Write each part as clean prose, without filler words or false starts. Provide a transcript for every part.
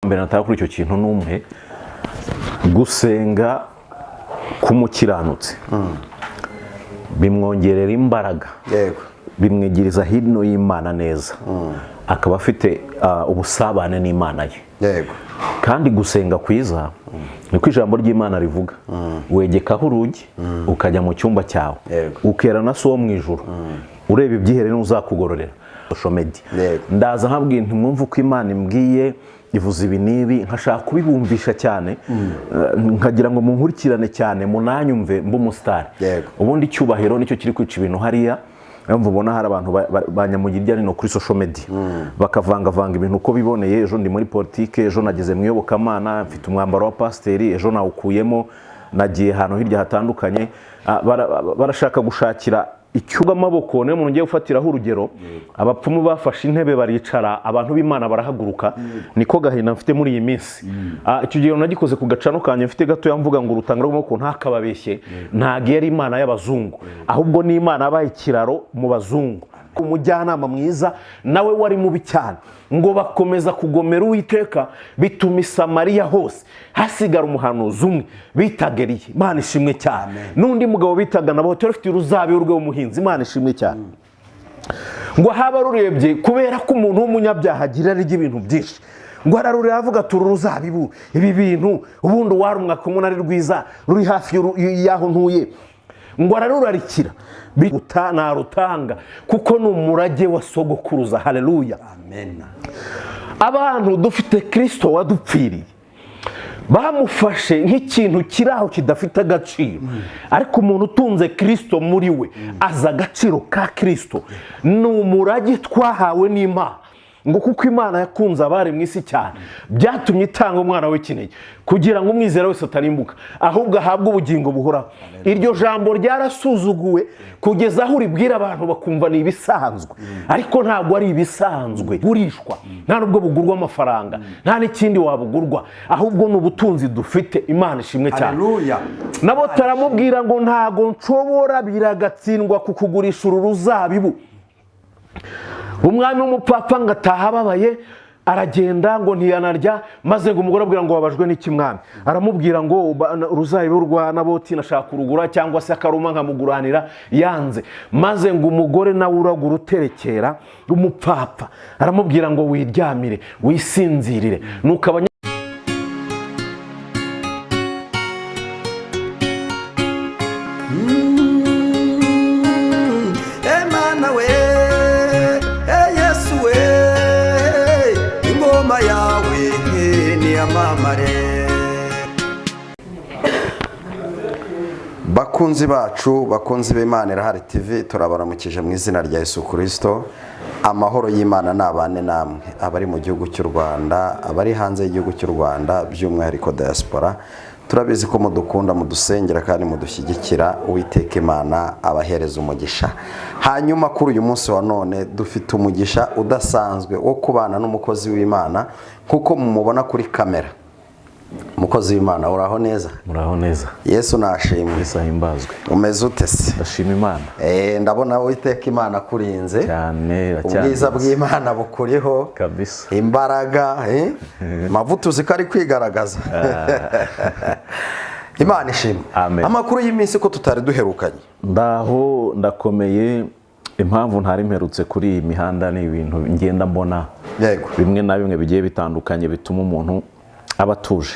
mbere nataka kuri icyo kintu n'umwe gusenga k'umukiranutsi bimwongerera imbaraga, yego, bimwigiriza hino y'Imana neza, akaba afite ubusabane n'Imana ye, yego. kandi gusenga kwiza niko ijambo ry'Imana rivuga, wegekaho urugi ukajya mu cyumba cyawe, ukera na so mu ijuru, ureba ibyihere n'uzakugororera. Shomedi ndaza nkabwiye ntimwumva uko Imana imbwiye ivuze ibi nibi, nkashaka kubibumvisha cyane, nkagira ngo munkurikirane cyane munanyumve mb'umusitari. Ubundi icyubahiro nicyo kiri kwica ibintu hariya. Yumva ubona hari abantu banyamugirya no kuri social media bakavanga ibintu uko biboneye. Ejo ndi muri politike, ejo nageze mu iyobokamana, mfite umwambaro wa pasiteri, ejo nawukuyemo, nagiye ahantu hirya hatandukanye. Barashaka gushakira icyuga amaboko. Niyo muntu ngiye gufatiraho urugero, abapfumu bafashe intebe baricara, abantu b'Imana barahaguruka. Niko gahinda mfite muri iyi minsi. Icyo gihe nagikoze ku gacano kanye mfite gato yamvuga ngo urutanga rw'amaboko ntakababeshye, ntago yari Imana y'abazungu, ahubwo ni Imana yabaye ikiraro mu bazungu. Umujyanama mwiza nawe wari mubi cyane, ngo bakomeza kugomera Uwiteka, bituma Samariya hose hasigara umuhanuzi umwe bitaga Eliya. Imana ishimwe cyane. N'undi mugabo bitaga Naboti wari ufite uruzabibu rw'umuhinzi. Imana ishimwe cyane. Ngo haba rurebye kubera ko umuntu w'umunyabyaha agira ibintu byinshi, ngo ararure avuga ati uruzabibu ibi bintu ubundi warumwa kumuna ari rwiza ruri hafi y'aho ntuye, ngo ararurarikira narutanga kuko ni umurage wa sogokuruza. Haleluya, amen. Abantu dufite Kristo wadupfiriye, bamufashe nk'ikintu kiraho kidafite agaciro, ariko umuntu utunze Kristo muri we aza agaciro ka Kristo. Ni umurage twahawe n'Imana, ngo kuko Imana yakunze abari mu isi cyane byatumye itanga umwana w'ikinege kugira ngo umwizera wese atarimbuka ahubwo ahabwe ubugingo buhoraho. Iryo jambo ryarasuzuguwe kugeza aho uribwira abantu bakumva ni ibisanzwe, ariko ntabwo ari ibisanzwe. Gurishwa nta nubwo bugurwa amafaranga, nta n'ikindi wabugurwa, ahubwo ni ubutunzi dufite. Imana ishimwe cyane. Haleluya. Nabo taramubwira ngo ntago nshobora biragatsindwa kukugurisha uru ruzabibu. Umwami w'umupapa ngo ataha ababaye, aragenda ngo ntiyanarya, maze ngo umugore abwira ngo wabajwe n'iki mwami? Aramubwira ngo uruzabibu rwa Naboti nashaka urugura cyangwa se akaruma nkamuguranira, yanze. Maze ngo umugore nawe uragura uterekera umupapa, aramubwira ngo wiryamire wisinzirire. Nuko bakunzi bacu, bakunzi b'Imana Irahari TV, turabaramukije mu izina rya Yesu Kristo. Amahoro y'Imana nabane namwe, abari mu gihugu cy'u Rwanda, abari hanze y'igihugu cy'u Rwanda, by'umwihariko diaspora. Turabizi ko mudukunda, mudusengera kandi mudushyigikira. Uwiteka Imana abahereza umugisha. Hanyuma kuri uyu munsi wa none dufite umugisha udasanzwe wo kubana n'umukozi w'Imana kuko mumubona kuri kamera. Umukozi w'Imana, uraho neza? Muraho neza. Yesu nashimwe. Yesu ahimbazwe. Umeze ute se? Ndashima Imana. Ndabona Uwiteka Imana kurinze cyane. Ubwiza bw'Imana bukuriho kabisa. Imbaraga, mavuta uzikari kwigaragaza. Imana ishimwe. Amakuru y'iminsi ko tutari duherukanye. Ndaho ndakomeye. Impamvu ntari mperutse kuri iyi mihanda ni ibintu ngenda mbona, yego, bimwe na bimwe bigiye bitandukanye bituma umuntu abatuje.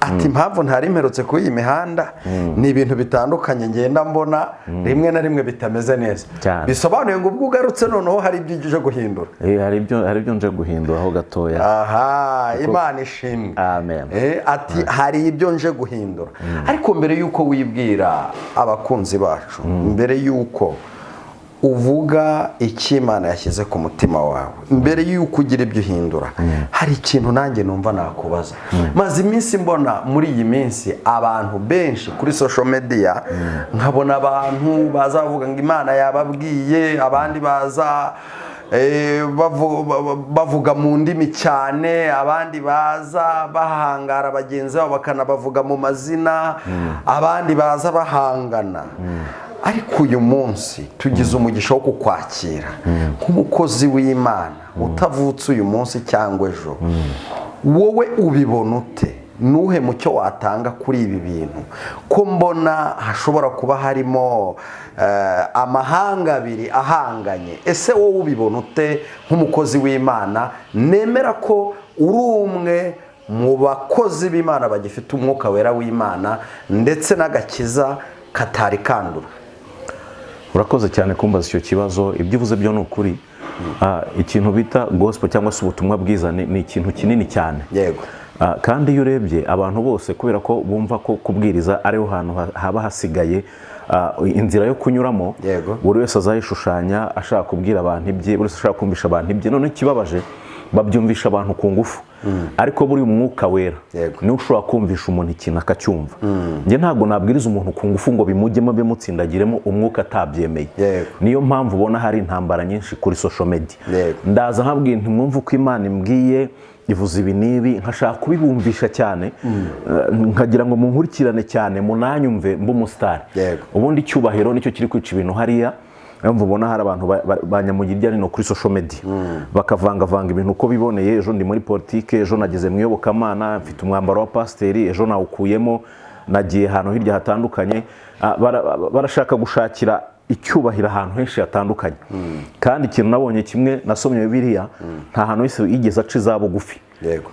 Ati impamvu ntari mperutse kuri iyi mihanda ni ibintu bitandukanye ngenda mbona, rimwe na rimwe bitameze neza. Bisobanuye ngo ubwo ugarutse noneho hari ibyo uje guhindura. Hari ibyo nje guhindura aho gatoya. Aha, Imana ishimwe. Amen. Ati hari ibyo nje guhindura. Ariko mbere yuko wibwira abakunzi bacu, mbere yuko uvuga icyo Imana yashyize ku mutima wawe, mbere yuko ugira ibyo uhindura, hari ikintu nanjye numva nakubaza. Maze iminsi mbona muri iyi minsi abantu benshi kuri social media, nkabona abantu baza bavuga ngo Imana yababwiye, abandi baza bavuga mu ndimi cyane, abandi baza bahangara bagenzi babo bakanabavuga mu mazina, abandi baza bahangana. Ariko uyu munsi tugize umugisha wo kukwakira nk'umukozi w'Imana utavutse uyu munsi cyangwa ejo, wowe ubibona ute? Nuhe mucyo watanga kuri ibi bintu ko mbona hashobora kuba harimo amahanga abiri ahanganye? Ese wowe ubibona ute nk'umukozi w'Imana nemera ko uri umwe mu bakozi b'Imana bagifite umwuka wera w'Imana ndetse n'agakiza katari kandura? Urakoze cyane kumbaza icyo kibazo. Ibyo uvuze byo ni ukuri. Ikintu bita gospel cyangwa se ubutumwa bwiza ni ikintu kinini cyane. Yego. Kandi iyo urebye abantu bose kubera ko bumva ko kubwiriza ariho hantu haba hasigaye inzira yo kunyuramo, buri wese azayishushanya ashaka kubwira abantu ibye, buri wese ashaka kumvisha abantu ibye. None kibabaje babyumvisha abantu ku ngufu, ariko buri umwuka wera niwe ushobora kumvisha umuntu ikintu akacyumva. Njye ntabwo nabwiriza umuntu ku ngufu ngo bimujyemo bimutsindagiremo umwuka atabyemeye. Niyo mpamvu ubona hari intambara nyinshi kuri social media. Ndaza nkabwira nti mwumve uko Imana imbwiye, ivuze ibi nibi, nkashaka kubibumvisha cyane, nkagira ngo munkurikirane cyane munanyumve mb'umusitari. Ubundi icyubahiro nicyo kiri kwica ibintu hariya. Mvu ubona hari abantu banyamugirya no kuri social media bakavanga ibintu uko biboneye. Ejo ndi muri politike, ejo nageze mu iyobokamana, mfite umwambaro wa pasiteri, ejo nawukuyemo, nagiye ahantu hirya hatandukanye. Barashaka gushakira icyubahiro ahantu henshi hatandukanye. Kandi ikintu nabonye kimwe, nasomye Bibiliya, nta hantu hose yigeze aca izabugufi.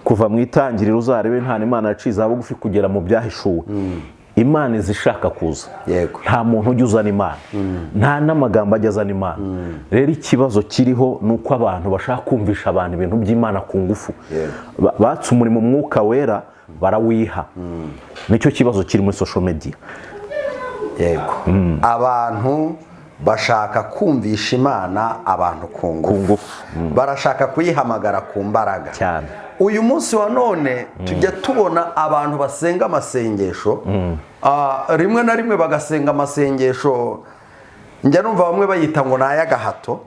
Kuva mu itangiriro uzarebe nta Imana yaciye izabugufi kugera mu byahishuwe. Imana izishaka kuza, nta muntu ujya uzana Imana, nta n'amagambo ajya azana Imana. Rero ikibazo kiriho ni uko abantu bashaka kumvisha abantu ibintu by'Imana ku ngufu. Batse umurimo umwuka wera barawiha. Nicyo kibazo kiri muri social media. Abantu bashaka kumvisha Imana abantu ku ngufu, barashaka kuyihamagara ku mbaraga cyane. Uyu munsi wa none tujya tubona abantu basenga amasengesho, rimwe na rimwe bagasenga amasengesho njya numva bamwe bayita ngo naya gahato.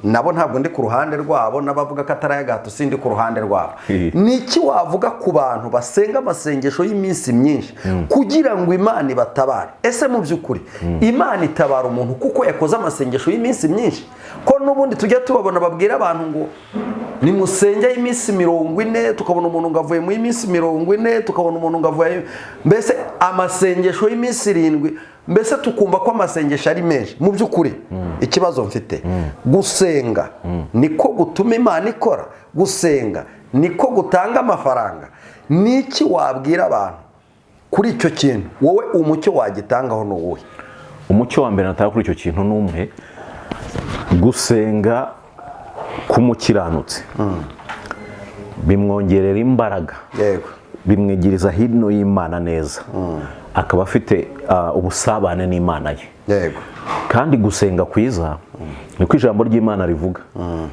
Nabo ntabwo ndi ku ruhande rwabo, n'abavuga ko atari ayagahato sindi ku ruhande rwabo. Niki wavuga ku bantu basenga amasengesho y'iminsi myinshi kugira ngo Imana ibatabare? Ese mu by'ukuri Imana itabara umuntu kuko yakoze amasengesho y'iminsi myinshi? Ko n'ubundi tujya tubabona babwira abantu ngo nimusenge y'iminsi 40, tukabona umuntu ngo avuye mu y'iminsi 40, tukabona umuntu ngo avuye, mbese amasengesho y'iminsi 7, mbese tukumva ko amasengesho ari menshi. Mu by'ukuri ikibazo mfite, gusenga niko gutuma Imana ikora? Gusenga niko gutanga amafaranga? Niki wabwira abantu kuri icyo kintu? Wowe umucyo wagitangaho n'uwuhe? Umucyo wa mbere natanga kuri icyo kintu n'umwe: gusenga k'umukiranutsi bimwongerera imbaraga, bimwigiriza hino y'Imana neza, akaba afite ubusabane n'Imana ye. Kandi gusenga kwiza niko ijambo ry'Imana rivuga.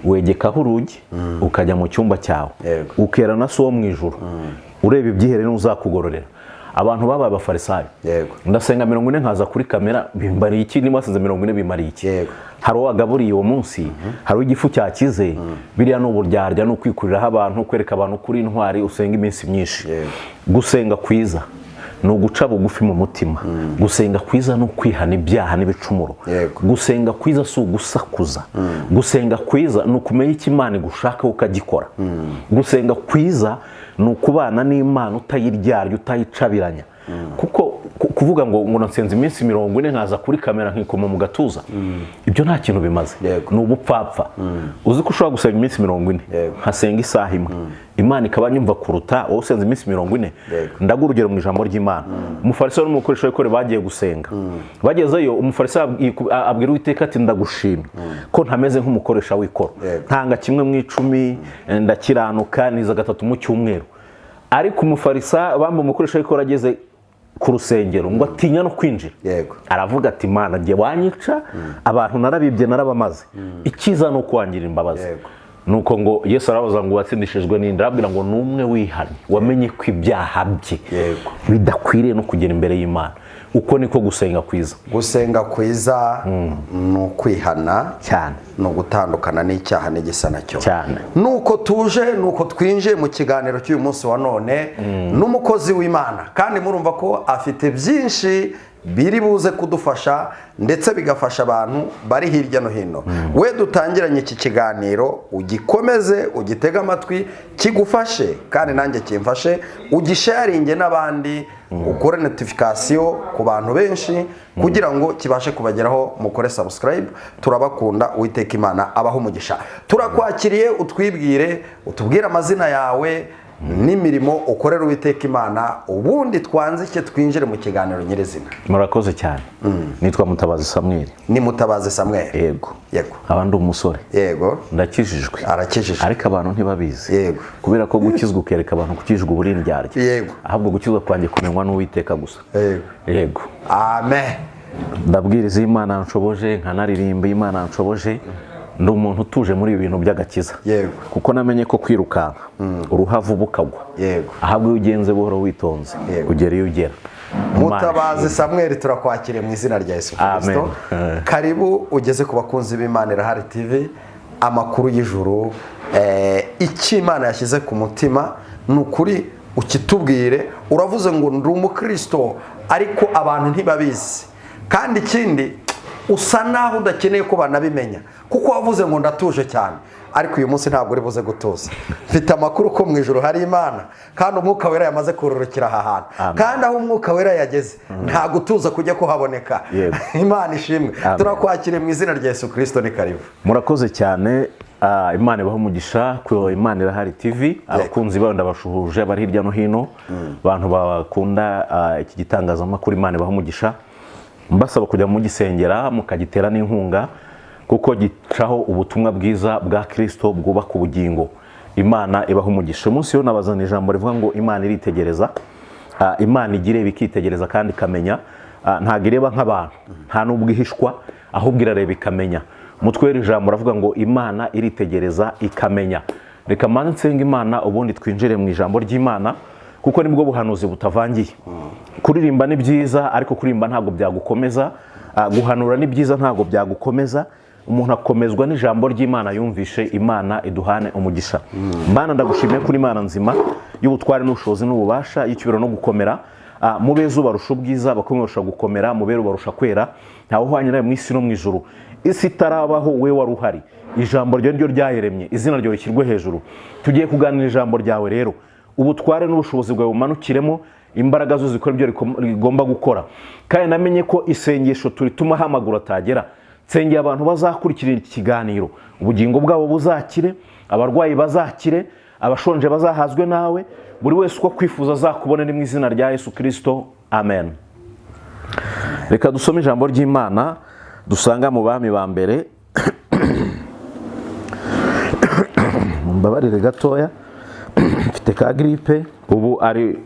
Wegekaho urugi ukajya mu cyumba cyawe, ukera na so wo mu ijuru, ureba ibyihere n'uzakugororera. Abantu babaye abafarisayo, ndasenga 40 nkaza kuri kamera, bimbariye iki? Niba wasenze 40 bimariye iki? Hari uwagaburiye uwo munsi, hari igifu cyakize. Biriya n'uburyarya no kwikuriraho abantu, kwereka abantu kuri intwari, usenga iminsi myinshi. Gusenga kwiza ni uguca bugufi mu mutima. Gusenga kwiza no kwihana ibyaha n'ibicumuro. Gusenga kwiza si ugusakuza. Gusenga kwiza ni ukumenya icyo Imana igushaka ukagikora. Gusenga kwiza ni ukubana n'Imana utayiryarya, utayicabiranya. Kuko kuvuga ngo nasenze iminsi 40 nkaza kuri kamera nkikoma mu gatuza, ibyo nta kintu bimaze. Ni ubupfapfa. Uzi ko ushobora gusenga iminsi 40 nkasenga isaha imwe, Imana ikaba nyumva kuruta wowe usenze iminsi 40. Ndaguha urugero mu ijambo ry'Imana. Umufarisayo n'umukoresha w'ikore bagiye gusenga, bagezeyo umufarisayo abwira Uwiteka ati ndagushimye ko ntameze nk'umukoresha w'ikoro, ntanga kimwe mu 10, ndakiranuka, niza 3 mu cyumweru. Ariko umufarisayo bamba umukoresha w'ikoro ageze ku rusengero ngo atinya no kwinjira, aravuga ati Mana ngiye wanyica, abantu narabibye narabamaze, ikiza no kwangira imbabazi. Nuko ngo Yesu arabaza ngo watsindishijwe n'indi? Arabwira ngo numwe wihanye, wamenye ko ibyaha bye bidakwiriye no kugera imbere y'Imana. Uko niko gusenga kwiza. Gusenga kwiza ni ukwihana cyane, no gutandukana n'icyaha n'igisa nacyo cyane. Nuko tuje, nuko twinjiye mu kiganiro cy'uyu munsi wa none n'umukozi w'Imana, kandi murumva ko afite byinshi biri buze kudufasha ndetse bigafasha abantu bari hirya no hino. We dutangiranye iki kiganiro ugikomeze, ugitega amatwi, kigufashe kandi nanjye kimfashe, ugisharinge n'abandi, ukore notification ku bantu benshi kugira ngo kibashe kubageraho. Mukore subscribe. Turabakunda, Uwiteka Imana abaho umugisha. Turakwakiriye, utwibwire, utubwire amazina yawe n'imirimo ukorera Uwiteka Imana, ubundi twanzike twinjire mu kiganiro nyirizina. Murakoze cyane. Nitwa Mutabazi Samuel. Ni Mutabazi Samuel. Yego. Yego. Abandi umusore. Yego. Ndakijijwe. Arakijijwe. Ariko abantu ntibabizi. Yego. Kubera ko gukizwa ukereka abantu gukijijwe uburindyarya. Yego. Ahubwo gukizwa kwanjye kumenywa n'Uwiteka gusa. Yego. Yego. Amen. Ndabwiriza Imana nshoboje, nkanaririmba Imana nshoboje. Ndi umuntu utuje muri ibintu by'agakiza. Yego. Kuko namenye ko kwirukanka uruhavu bukagwa. Yego. Ahubwo iyo ugenze buhoro witonze kugera iyo ugera. Mutabazi Samuel, turakwakiriye mu izina rya Yesu Kristo. Karibu ugeze ku bakunzi b'Imana Irahari TV, amakuru y'ijuru, icyo Imana yashyize ku mutima n'ukuri ukitubwire. Uravuze ngo ndi umukristo ariko abantu ntibabizi, kandi ikindi usa naho udakeneye ko banabimenya kuko wavuze ngo ndatuje cyane. Ariko uyu munsi ntabwo uri buze gutuza. Mfite amakuru ko mu ijuru hari Imana kandi umwuka wera yamaze kururukira aha hantu. Kandi aho umwuka wera yageze nta gutuza kujya kuhaboneka. Imana ishimwe. Turakwakiriye mu izina rya Yesu Kristo, ni karibu. Murakoze cyane. Imana ibaho umugisha ku Imana Irahari TV. Abakunzi bayo ndabashuhuje bari hirya no hino, abantu bakunda iki gitangazamakuru. Imana ibaho umugisha. Mbasaba kujya mu gisengera mukagitera n'inkunga kuko gicaho ubutumwa bwiza bwa Kristo bwubaka ubugingo. Imana ibaho umugisha. Umunsi yo nabazana ijambo rivuga ngo Imana iritegereza. Imana igire bikitegereza kandi ikamenya. Ntago ireba nk'abantu, nta nubwo ihishwa, ahubwo irareba ikamenya. Umutwe w'ijambo ravuga ngo Imana iritegereza ikamenya. Reka manze nsenga Imana ubundi twinjire mu ijambo ry'Imana kuko nibwo buhanuzi butavangiye. Kuririmba ni byiza ariko kuririmba ntago byagukomeza, guhanura ni byiza ntago byagukomeza. Umuntu akomezwa n'ijambo ry'Imana yumvishe. Imana iduhane umugisha. Mana ndagushimiye kuri Imana nzima y'ubutware n'ubushobozi n'ububasha, y'ikibero no gukomera. Mube zubarusha ubwiza, bakomeye barusha gukomera, mube barusha kwera. Ntaho uhwanye nawe mu isi no mu ijuru. Isi itarabaho we wari uhari. Ijambo ryo ryo ryaremye, izina ryo rishyirwe hejuru. Tugiye kuganira ijambo ryawe rero. Ubutware n'ubushobozi bwawe bumanukiremo, imbaraga zo zikora ibyo rigomba gukora. Kandi namenye ko isengesho turituma hamagura atagera. Nsengeye abantu bazakurikira iki kiganiro, ubugingo bwabo buzakire, abarwayi bazakire, abashonje bazahazwe nawe, buri wese uko kwifuza azakubone ni mu izina rya Yesu Kristo. Amen. Reka dusome ijambo ry'Imana dusanga mu Bami ba mbere. Mumbabarire gatoya, mfite ka gripe. Ubu ari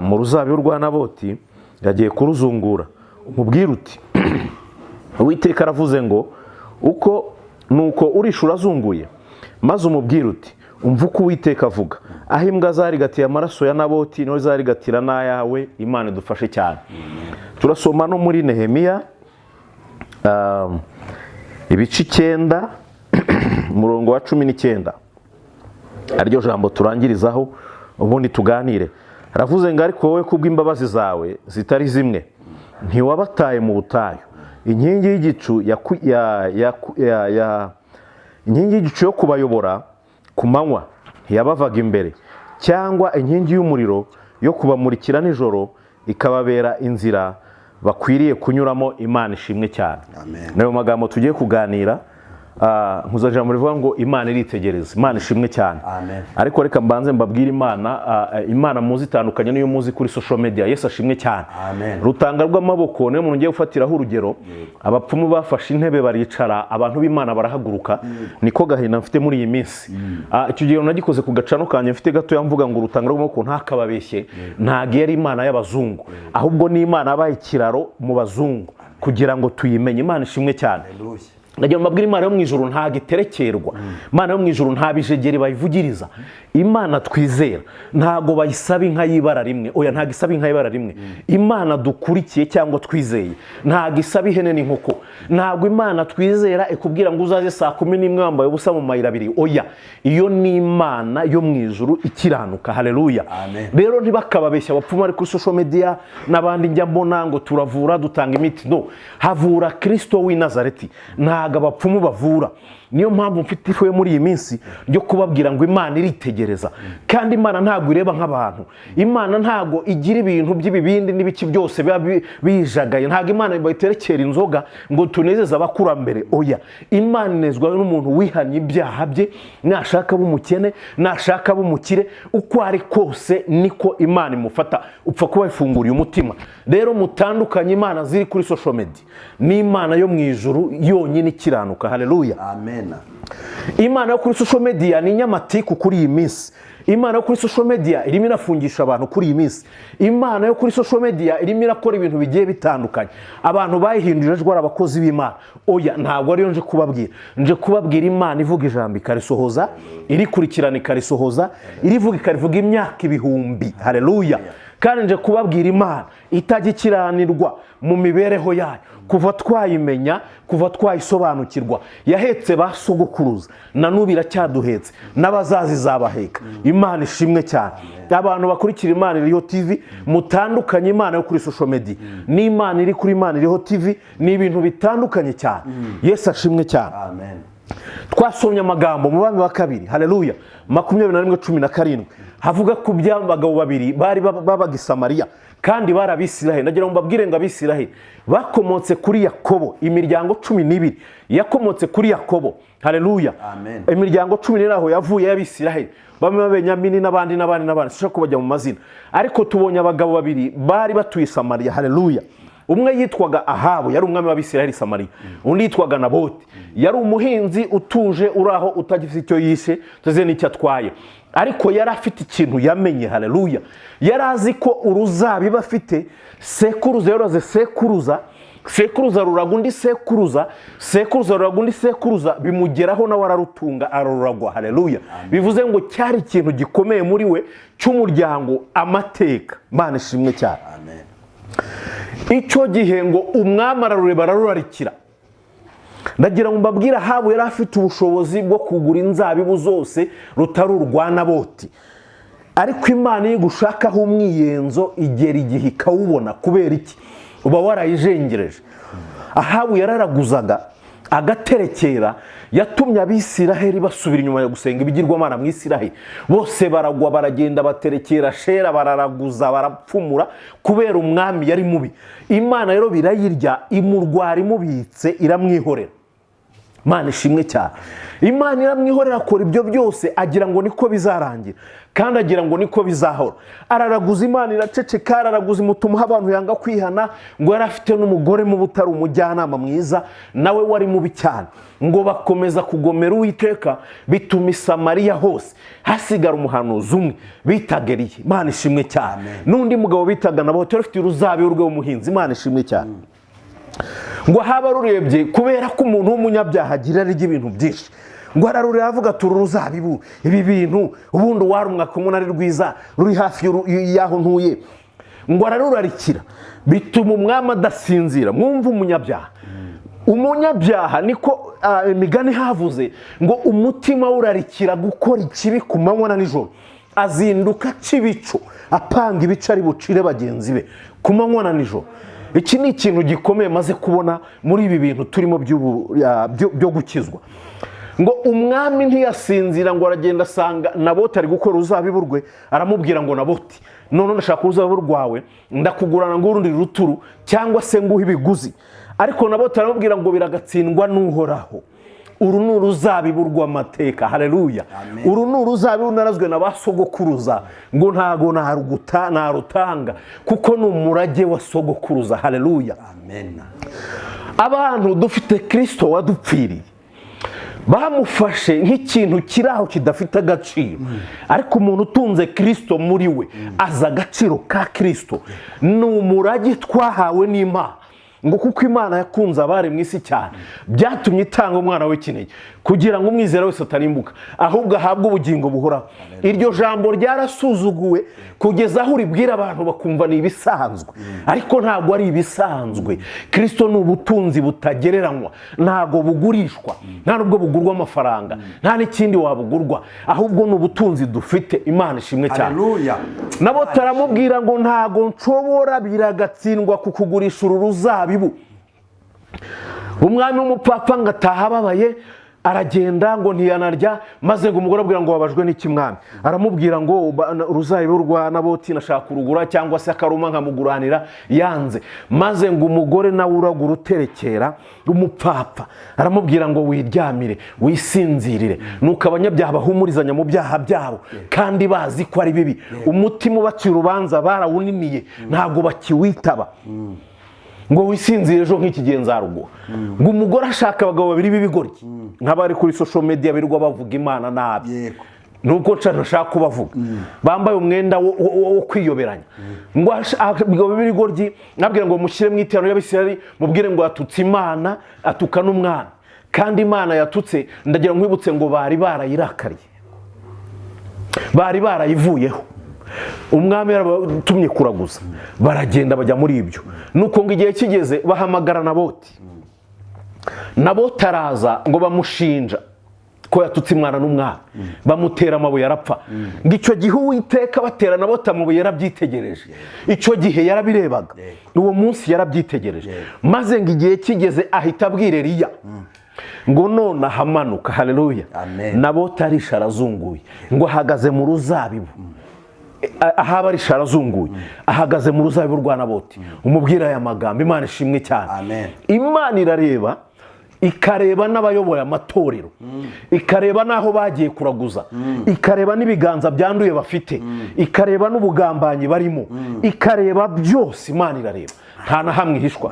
mu ruzabibu rwa Naboti, yagiye kuruzungura. Umubwira uti Uwiteka aravuze ngo nuko urishura azunguye, maze umubwira uti umva uko Uwiteka avuga. Aho imbwa zarigatiye amaraso ya Naboti niho zarigatira n'ayawe. Imana idufashe cyane. Turasoma no muri Nehemiya ibice 9 umurongo wa 19. Aryo jambo turangirizaho ubundi tuganire. Aravuze ngo ariko wowe kubw'imbabazi zawe zitari zimwe ntiwabataye mu butayu. Inkingi y'igicu inkingi y'igicu yo kubayobora ku manywa ntiyabavaga imbere, cyangwa inkingi y'umuriro yo kubamurikira nijoro ikababera inzira bakwiriye kunyuramo. Imana ishimwe cyane. Nayo magambo tugiye kuganira. Nkuza jambo rivuga ngo Imana iritegereza. Imana ishimwe cyane. Ariko reka mbanze mbabwire Imana muzi itandukanye n'iyo muzi kuri social media. Yesu ashimwe cyane. Rutanga rw'amaboko niyo umuntu ngiye gufatiraho urugero. Abapfumu bafashe intebe baricara, abantu b'Imana barahaguruka. Niko gahinda mfite muri iyi minsi. Icyo gihe nagikoze ku gacano kanje mfite gato yamvuga ngo rutanga rw'amaboko ntakababeshye. Ntago yari Imana y'abazungu, ahubwo ni Imana abaye ikiraro mu bazungu kugira ngo tuyimenye. Imana ishimwe cyane. ndagira ngo mbabwire Imana yo mu ijuru ntago iterekerwa. Imana yo mu ijuru nta bijegeri bayivugiriza. Imana twizera ntago bayisaba inka y'ibara rimwe, oya ntago isaba inka y'ibara rimwe. Imana dukurikiye cyangwa twizeye ntago isaba ihene n'inkoko. Ntago Imana twizera ikubwira ngo uzaze saa 11 wambaye ubusa mu mayira abiri, oya iyo ni Imana yo mu ijuru ikiranuka. Haleluya. Rero ntibakababeshya abapfumu ari kuri social media n'abandi njya mbona ngo turavura dutanga imiti. No, havura Kristo w'i Nazareti, ntago abapfumu bavura. Niyo mpamvu mfite ifuye muri iyi minsi ryo kubabwira ngo Imana iritegereza, kandi Imana ntago ireba nk'abantu. Imana ntago igira ibintu by'ibibindi n'ibiki byose bijagaye. Ntago Imana bayiterekera inzoga ngo tunezeze abakurambere, oya. Imana inezwa n'umuntu wihanye ibyaha bye, nashaka b'umukene nashaka b'umukire, uko ari kose niko Imana imufata. Upfa kuba ifunguriye umutima. Rero mutandukanye Imana ziri kuri social media ni Imana yo mu ijuru yonyine ikiranuka. Haleluya. Amen. Imana yo kuri social media ni nyamatiku kuri iyi minsi. Imana yo kuri social media irimo irafungisha abantu kuri iyi minsi. Imana yo kuri social media irimo irakora ibintu bigiye bitandukanye. Abantu bayihindurije ejo ari abakozi b'Imana, oya ntabwo ariyo nje kubabwira. Nje kubabwira Imana ivuga ijambo ikarisohoza, irikurikirana ikarisohoza, irivuga ikarivuga imyaka ibihumbi. Haleluya. Kandi nje kubabwira Imana itagikiranirwa mu mibereho yayo kuva twayimenya, kuva twayisobanukirwa. Yahetse ba sogokuruza na n'ubu iracyaduhetse n'abazazi zabaheka. Imana ishimwe cyane. Abantu bakurikira Imana iriho TV mutandukanye Imana yo kuri social media ni Imana iri kuri Imana iriho TV ni ibintu bitandukanye cyane. Yesu ashimwe cyane. Amen. Twasomye amagambo mu Bami wa kabiri, haleluya, 21:17 havuga ku by'abagabo babiri bari babaga i Samariya kandi barabisiraheli. Ndagira ngo mbabwire ngo abisiraheli bakomotse kuri Yakobo. Imiryango 12 yakomotse kuri Yakobo. Haleluya. Amen. Imiryango 10 aho yavuye y'abisiraheli, bamwe b'Abenyamini n'abandi sishaka kubajya mu mazina, ariko tubonye abagabo babiri bari batuye Samariya. Haleluya. Umwe yitwaga Ahabu, yari umwami w'Abisiraheli Samariya. Undi yitwaga Naboti, yari umuhinzi utuje uraho utagifite icyo yishe tuze n'icyo atwaye, ariko yari afite ikintu yamenye. Haleluya. Yari azi ko uruzabiba afite sekuruza yoroze sekuruza ruraga undi sekuruza ruraga undi sekuruza, bimugeraho nawe ararutunga araruragwa. Haleluya. Bivuze ngo cyari ikintu gikomeye muri we cy'umuryango, amateka. Imana ishimwe cyane. Amen. Icyo gihe ngo umwami ararureba ararurarikira. Ndagira ngo mbabwira Ahabu yari afite ubushobozi bwo kugura inzabibu zose rutari urwa Naboti, ariko Imana igushakaho umwiyenzo igera igihe ikawubona. Kubera iki? Uba warayijengereje. Ahabu yararaguzaga agaterekera, yatumye Abisiraheli basubira inyuma yo gusenga ibigirwamana mu Isiraheli. Bose baragwa baragenda baterekera Shera, bararaguza barapfumura kubera umwami yari mubi. Imana rero birayirya imurwara imubitse iramwihorera. Imana ishimwe cyane. Imana iramwihorera akora ibyo byose agira ngo niko bizarangira, kandi agira ngo niko bizahora. Araraguza, Imana iraceceka, araraguza imutuma abantu yanga kwihana, ngo yari afite n'umugore mu butari umujyanama mwiza nawe wari mubi cyane, ngo bakomeza kugomera Uwiteka, bituma i Samariya hose hasigara umuhanuzi umwe bitaga Eliya. Imana ishimwe cyane. N'undi mugabo bitaga Naboti yari afite uruzabibu rw'umuhinzi. Imana ishimwe cyane. Ngo haba rurebye kubera ko umuntu w'umunyabyaha agira ibintu byinshi, ngo ararureba avuga ati uruzabibu ibi bintu ubundi warumwa kumuna ari rwiza ruri hafi y'aho ntuye, ngo ararurarikira, bituma umwami adasinzira. Mwumva umunyabyaha niko imigani havuze ngo umutima urarikira gukora ikibi ku manywa na nijoro, azinduka cibico apanga ibice ari bucire bagenzi be ku manywa na nijoro. Iki ni ikintu gikomeye maze kubona muri ibi bintu turimo byo gukizwa. Ngo umwami ntiyasinzira, ngo aragenda asanga Naboti ari gukora uruzabibu rwe, aramubwira ngo Naboti, none ndashaka uruzabibu rwawe ndakugurana ngo urundi ruturu cyangwa se nguhe ibiguzi. Ariko Naboti aramubwira ngo biragatsindwa n'Uhoraho. Uru ni uruzabibu rw'amateka. Haleluya. Uru ni uruzabibu narazwe na basogokuruza, ngo ntago narutanga kuko ni umurage wa sogokuruza. Haleluya. Amen. Abantu dufite Kristo wadupfiriye, bamufashe nk'ikintu kiraho kidafite agaciro, ariko umuntu utunze Kristo muri we aza agaciro ka Kristo. Ni umurage twahawe n'Imana, ngo kuko Imana yakunze abari mu isi cyane byatumye itanga umwana w'ikinege kugira ngo umwizera wese atarimbuka ahubwo ahabwe ubugingo buhoraho. Iryo jambo ryarasuzuguwe kugeza aho uribwira abantu bakumva ni ibisanzwe, ariko ntabwo ari ibisanzwe. Kristo ni ubutunzi butagereranywa, ntabwo bugurishwa, nta nubwo bugurwa amafaranga, nta n'ikindi wabugurwa, ahubwo ni ubutunzi dufite. Imana ishimwe cyane. Nabo taramubwira ngo ntago nshobora biragatsindwa kukugurisha uru ruzabibu. Umwami w'umupapa ngo ataha ababaye, aragenda ngo ntiyanarya, maze ngo umugore abwira ngo wabajwe n'iki mwami? Aramubwira ngo uruzabibu rwa Naboti nashaka kurugura cyangwa se akaruma nkamuguranira, yanze. Maze ngo umugore nawe uragura uterekera umupapa, aramubwira ngo wiryamire wisinzirire, nuko abanyabyaha bahumurizanya mu byaha byabo kandi bazi ko ari bibi. Umutima ubaciye urubanza barawuniniye, ntabwo bakiwitaba. Ngo wisinzire ejo nk'iki gihe nzaruguha. Ngo umugore ashaka abagabo babiri b'ibigoryi nk'abari kuri social media birirwa bavuga Imana nabi, nuko nshaka kubavuga, bambaye umwenda wo kwiyoberanya. Ngo abagabo b'ibigoryi nabwira ngo mushyire mu iteraniro y'Abisirayeli, mubwire ngo atutse Imana, atuka n'umwana, kandi Imana yatutse ndagira nkwibutse ngo bari barayirakariye, bari barayivuyeho. Umwami yarabatumye kuraguza, baragenda bajya muri ibyo. Nuko ngo igihe kigeze bahamagara Naboti. Naboti araza ngo bamushinja ko yatutse imwana n'umwana, bamutera amabuye arapfa. Ngo icyo gihe Uwiteka batera Naboti amabuye yarabyitegereje, icyo gihe yarabirebaga, uwo munsi yarabyitegereje. Maze ngo igihe kigeze ahita abwira Eliya ngo none ahamanuka. Haleluya. Naboti arisha arazunguye, ngo ahagaze mu ruzabibu. Ahaba arisha arazunguye, ahagaze mu ruzabibu rwa Naboti. Umubwira aya magambo. Imana ishimwe cyane. Imana irareba, ikareba n'abayoboye amatorero, ikareba n'aho bagiye kuraguza, ikareba n'ibiganza byanduye bafite, ikareba n'ubugambanyi barimo, ikareba byose. Imana irareba, nta na hamwe ihishwa.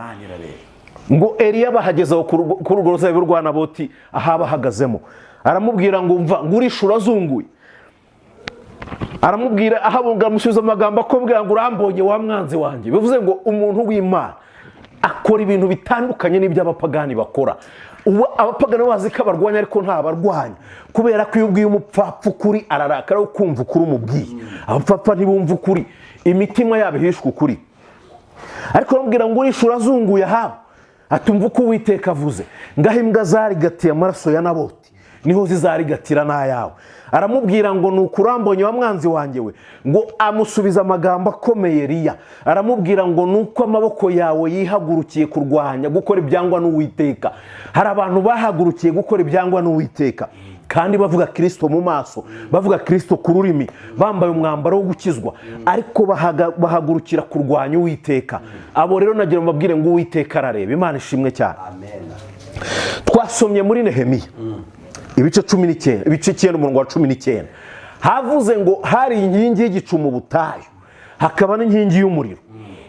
Ngo Eliya bahagezeho kuri urwo ruzabibu rwa Naboti ahaba ahagazemo, aramubwira ngo umva, ngo urisha urazunguye. Aramubwira ahabunga amusubiza amagambo akubwira ngo urambonye wa mwanzi wanjye. Bivuze ngo umuntu w'Imana akora ibintu bitandukanye n'ibyo abapagani bakora. Abapagani bazi ko abarwanya ariko nta barwanya, kubera ko iyo ubwiye umupfapfa ukuri ararakara ukumva ukuri umubwiye. Abapfapfa ntibumva ukuri, imitima yabo ihishwe ukuri. Ariko aramubwira ngo urisha urazunguye ahaba, atumva uko Uwiteka avuze. Ngaho imbwa zarigatiye amaraso ya Naboti niho zizarigatira n'ayawe. Aramubwira ngo nuko urambonye wa mwanzi wanjye we. Ngo amusubiza amagambo akomeye Eliya, aramubwira ngo nuko amaboko yawe yihagurukiye kurwanya gukora ibyangwa n'Uwiteka. Hari abantu bahagurukiye gukora ibyangwa n'Uwiteka kandi bavuga Kristo mu maso, bavuga Kristo ku rurimi, bambaye umwambaro wo gukizwa, ariko bahagurukira kurwanya Uwiteka. Abo rero nagira mbabwire ngo Uwiteka arareba. Imana ishimwe cyane. Twasomye muri Nehemiya ibice 19, ibice 9 umurongo wa 19, havuze ngo hari inkingi y'igicu mu butayu, hakaba n'inkingi y'umuriro.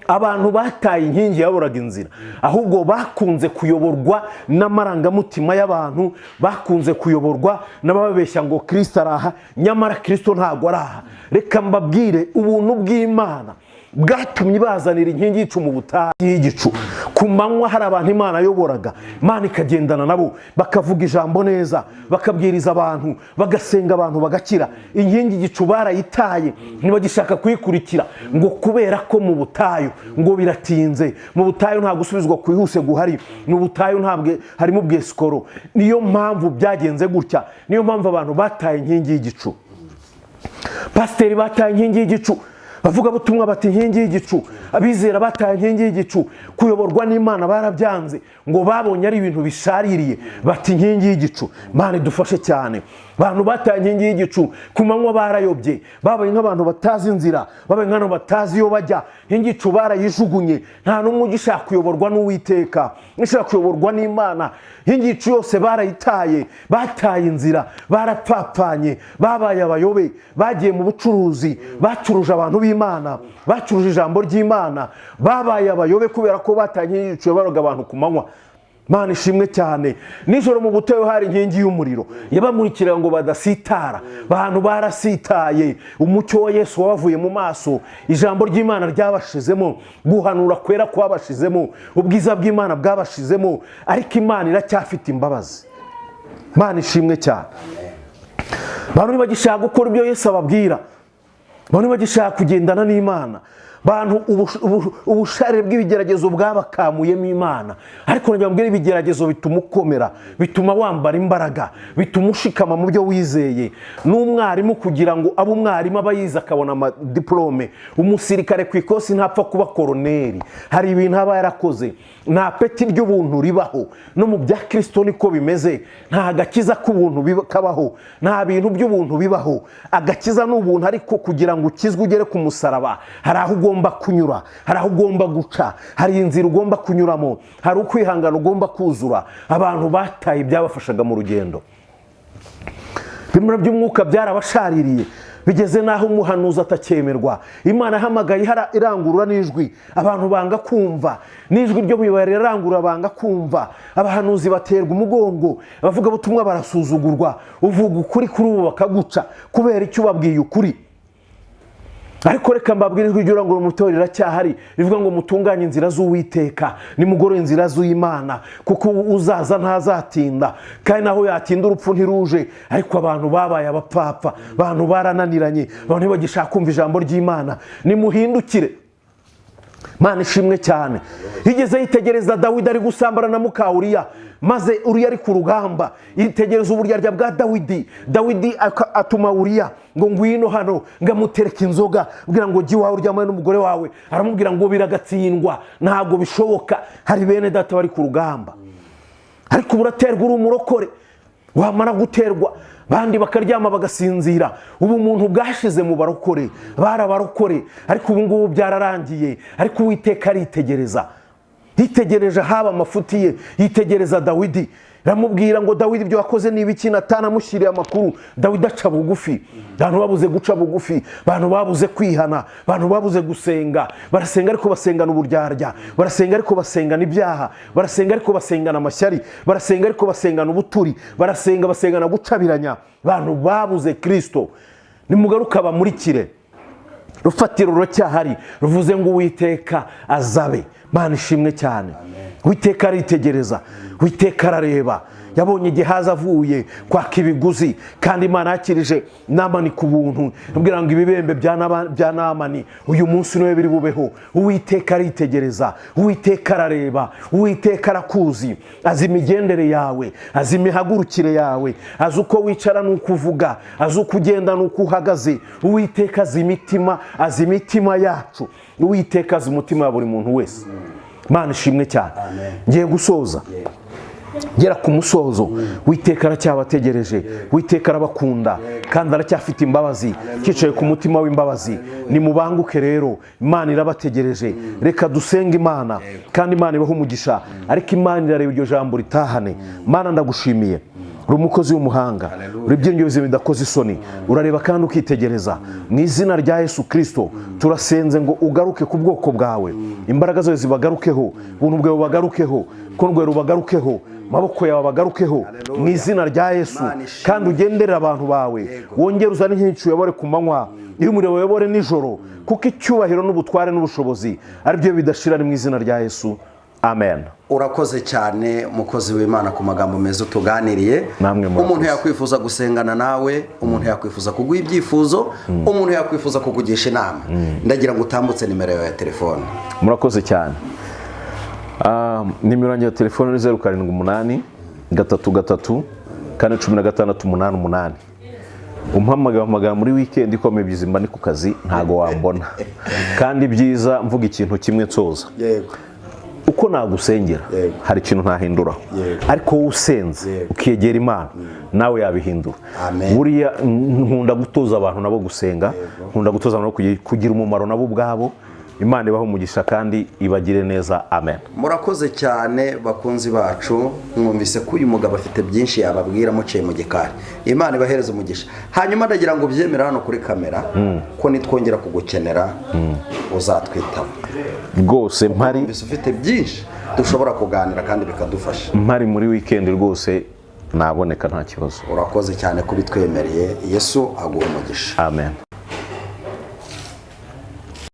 Abantu bataye inkingi yaboraga inzira, ahubwo bakunze kuyoborwa n'amarangamutima y'abantu, bakunze kuyoborwa n'ababeshya ngo Kristo araha, nyamara Kristo ntago araha. Reka mbabwire ubuntu bw'Imana bwatumye bazanira inkingi y'igicu mu butayu y'igicu. Ku manywa hari abantu Imana ayoboraga, Imana ikagendana nabo, bakavuga ijambo neza, bakabwiriza abantu, bagasenga abantu bagakira. Inkingi y'igicu barayitaye, ntibagishaka kuyikurikira, ngo kubera ko mu butayu ngo biratinze, mu butayu nta gusubizwa kwihuse guhari, mu butayu ntabwo harimo ubwesikoro. Niyo mpamvu byagenze gutya, niyo mpamvu abantu bataye inkingi y'igicu. Pasiteri bataye inkingi y'igicu, bavuga butumwa bati inkingi y'igicu, abizera bataye inkingi y'igicu, kuyoborwa n'Imana barabyanze, ngo babonye ari ibintu bishaririye, bati inkingi y'igicu. Imana idufashe cyane. Abantu bataye inkingi y'igicu, ku manywa barayobye, babaye nk'abantu batazi inzira, babaye nk'abantu batazi iyo bajya. Inkingi y'igicu barayijugunye, nta n'umwe ugishaka kuyoborwa n'Uwiteka, ushaka kuyoborwa n'Imana. Inkingi y'igicu yose barayitaye, bataye inzira, barapfapfanye, babaye abayobe, bagiye mu bucuruzi, bacuruje abantu b'Imana, bacuruje ijambo ry'Imana, babaye abayobe kubera ko bataye inkingi y'igicu yabaroga abantu ku manywa. Mana ishimwe cyane. Nijoro mu butayu hari inkingi y'umuriro yabamurikira ngo badasitara. Abantu barasitaye, umucyo wa Yesu wabavuye mu maso, ijambo ry'Imana ryabashizemo, guhanura kwera kwabashizemo, ubwiza bw'Imana bwabashizemo, ariko Imana iracyafite imbabazi. Mana ishimwe cyane. Abantu ntibagishaka gukora ibyo Yesu ababwira, abantu ntibagishaka kugendana n'Imana. Bantu ubushare bw'ibigeragezo bwabakamuyemo Imana, ariko nagira mbwira ibigeragezo bituma ukomera, bituma wambara imbaraga, bituma ushikama mu byo wizeye. N'umwarimu kugira ngo abe umwarimu aba yize akabona amadiplome, umusirikare ku ikosi ntapfa kuba koroneri, hari ibintu aba yarakoze. Nta peti ry'ubuntu ribaho, no mu bya Kristo niko bimeze. Nta gakiza k'ubuntu kabaho, nta bintu by'ubuntu bibaho. Agakiza n'ubuntu, ariko kugira ngo ukizwe ugere ku musaraba hari aho ugomba kunyura, hari aho ugomba guca, hari inzira ugomba kunyuramo, hari ukwihangana ugomba kuzura. Abantu bataye ibyabafashaga mu rugendo, bimwe by'umwuka byarabashaririye, bigeze naho umuhanuzi atacyemerwa. Imana yahamagaye irangurura n'ijwi, abantu banga kumva. N'ijwi ryo bibare irangurura banga kumva. Abahanuzi baterwa umugongo, abavuga butumwa barasuzugurwa. Uvuga ukuri kuri ubu bakaguca kubera icyo ubabwiye ukuri. Ariko reka mbabwire ijwi ry'urangurura mu itorero riracyahari, rivuga ngo mutunganye inzira z'Uwiteka, nimugorore inzira z'Imana, kuko uzaza ntazatinda, kandi naho yatinda urupfu ntiruje. Ariko abantu babaye abapfapfa, abantu barananiranye, abantu ntibagishaka kumva ijambo ry'Imana. Nimuhindukire. Mana ishimwe cyane. Yigeze yitegereza Dawidi ari gusambana na muka Uriya, maze Uriya ari ku rugamba, yitegereza uburyarya bwa Dawidi. Dawidi atuma Uriya ngo ngwino hano ngamutereka inzoga, kugira ngo jye wawe uryamane n'umugore wawe. Aramubwira ngo biragatsindwa, ntabwo bishoboka, hari bene data bari ku rugamba. Ariko buraterwa uri umurokore, wamara guterwa bandi bakaryama bagasinzira. Ubu umuntu bwashize mu barokore, barabarokore, ariko ubu ngubu byararangiye. Ariko Uwiteka aritegereza, yitegereje haba amafuti ye, yitegereza Dawidi. Ramubwira ngo Dawidi ibyo wakoze ni ibiki? Natana amushyiriye amakuru. Dawidi aca bugufi. Abantu babuze guca bugufi, abantu babuze kwihana, abantu babuze gusenga. Barasenga ariko basengana uburyarya, barasenga ariko basengana ibyaha, barasenga ariko basengana amashyari, barasenga ariko basengana ubuturi, barasenga basengana gucabiranya. Abantu babuze Kristo. Nimugaruka bamurikire, rufatiro ruracyahari, ruvuze ngo Uwiteka azabe. Mana ishimwe cyane. Uwiteka aritegereza, Uwiteka arareba. Yabonye Gehazi avuye kwaka ibiguzi, kandi Imana yakirije Namani ku buntu. Ambwira ngo ibibembe bya Namani uyu munsi niwe biri bubeho. Uwiteka aritegereza, Uwiteka arareba, Uwiteka arakuzi, azi imigendere yawe, azi imihagurukire yawe, azi uko wicara n'uko uvuga, azi uko ugenda n'uko uhagaze. Uwiteka azi imitima, azi imitima yacu. Uwiteka azi umutima wa buri muntu wese. Mana ishimwe cyane. Ngiye gusoza, gera ku musozo. Uwiteka aracyabategereje, Uwiteka arabakunda, kandi aracyafite imbabazi, kicaye ku mutima w'imbabazi. Nimubanguke rero, Imana irabategereje. Reka dusenge Imana, kandi Imana ibahe umugisha, ariko Imana irareba iryo jambo ritahane. Mana ndagushimiye, uri umukozi w'umuhanga, uri ibyiringiro bizima bidakoze isoni, urareba kandi ukitegereza. Mu izina rya Yesu Kristo turasenze ngo ugaruke ku bwoko bwawe, imbaraga zawe zibagarukeho, ubuntu bwawe bubagarukeho, urukundo rwawe rubagarukeho, amaboko yawe abagarukeho mu izina rya Yesu. Kandi ugenderera abantu bawe, wongere uzane inyigisho uyobore ku manywa, y'umuriro uyobore nijoro, kuko icyubahiro n'ubutware n'ubushobozi ari byo bidashira. Mu izina rya Yesu, amen. Urakoze cyane mukozi w'Imana ku magambo meza tuganiriye. Umuntu yakwifuza gusengana nawe, umuntu yakwifuza kuguha ibyifuzo, umuntu yakwifuza kukugisha inama, ndagira ngo utambutse nimero yawe ya telefone. Murakoze cyane. Nimero yanjye ya telefone ni 078 333 416 umpamagara muri weekend ikomeye bizimba ni ku kazi ntago wambona. Kandi byiza mvuga ikintu kimwe nsoza. Yego. Uko nagusengera hari ikintu ntahinduraho, ariko usenze ukegera Imana nawe yabihindura. Buriya nkunda gutoza abantu nabo gusenga, nkunda gutoza abantu kugira umumaro nabo ubwabo, Imana ibahe umugisha kandi ibagire neza, amen. Murakoze cyane bakunzi bacu, mwumvise ko uyu mugabo afite byinshi yababwira muciye mu gikari. Imana ibahereze umugisha. Hanyuma ndagira ngo byemera hano kuri kamera ko nitwongera kugukenera uzatwitaba rwose. Mpari ufite byinshi dushobora kuganira kandi bikadufasha. Mpari muri weekend rwose naboneka nta kibazo. Urakoze cyane kubitwemereye. Yesu aguhe umugisha. Amen.